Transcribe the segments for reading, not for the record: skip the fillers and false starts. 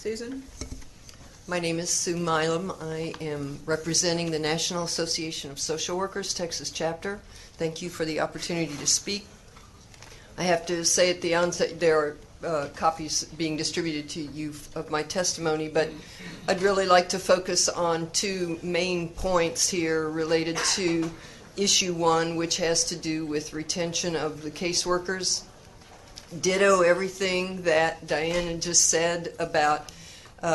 Susan? My name is Sue Milam. I am representing the National Association of Social Workers, Texas chapter. Thank you for the opportunity to speak. I have to say at the onset there are copies being distributed to you of my testimony, but I'd really like to focus on two main points here related to issue one, which has to do with retention of the caseworkers. Ditto everything that Diana just said about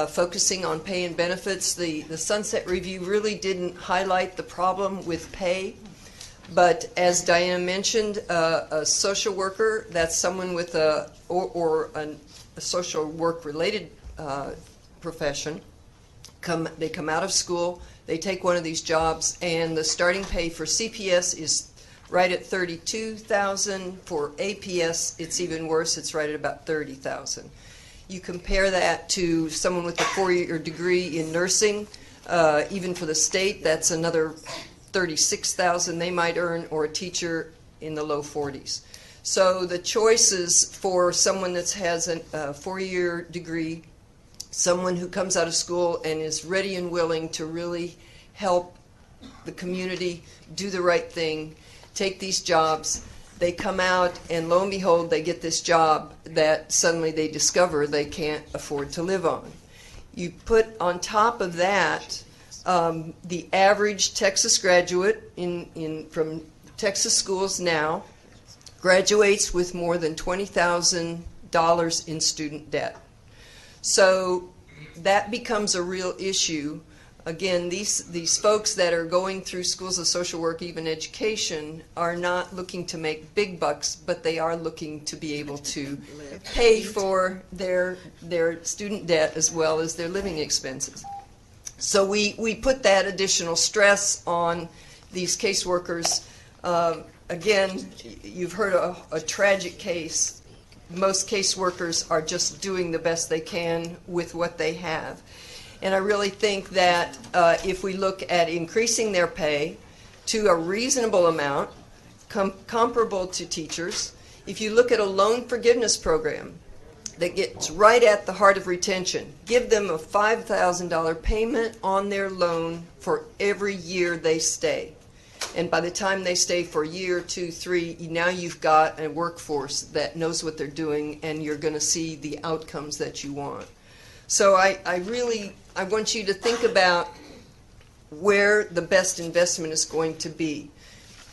focusing on pay and benefits. The Sunset Review really didn't highlight the problem with pay, but as Diana mentioned, a social worker, that's someone with a social work related profession, they come out of school, they take one of these jobs, and the starting pay for CPS is right at $32,000. For APS, it's even worse. It's right at about $30,000. You compare that to someone with a 4-year degree in nursing, even for the state, that's another $36,000 they might earn, or a teacher in the low 40s. So the choices for someone that has a 4-year degree, someone who comes out of school and is ready and willing to really help the community do the right thing, take these jobs, they come out and lo and behold they get this job that suddenly they discover they can't afford to live on. You put on top of that the average Texas graduate from Texas schools now graduates with more than $20,000 in student debt. So that becomes a real issue. Again, these folks that are going through schools of social work, even education, are not looking to make big bucks, but they are looking to be able to pay for their student debt as well as their living expenses. So we put that additional stress on these caseworkers. Again, you've heard a tragic case. Most caseworkers are just doing the best they can with what they have. And I really think that if we look at increasing their pay to a reasonable amount, comparable to teachers, if you look at a loan forgiveness program that gets right at the heart of retention, give them a $5,000 payment on their loan for every year they stay. And by the time they stay for a year, 2, 3, now you've got a workforce that knows what they're doing, and you're going to see the outcomes that you want. So I want you to think about where the best investment is going to be.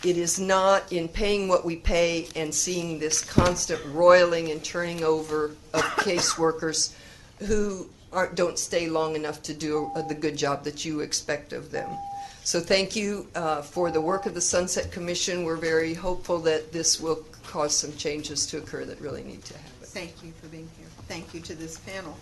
It is not in paying what we pay and seeing this constant roiling and turning over of caseworkers who don't stay long enough to do the good job that you expect of them. So thank you for the work of the Sunset Commission. We're very hopeful that this will cause some changes to occur that really need to happen. Thank you for being here. Thank you to this panel.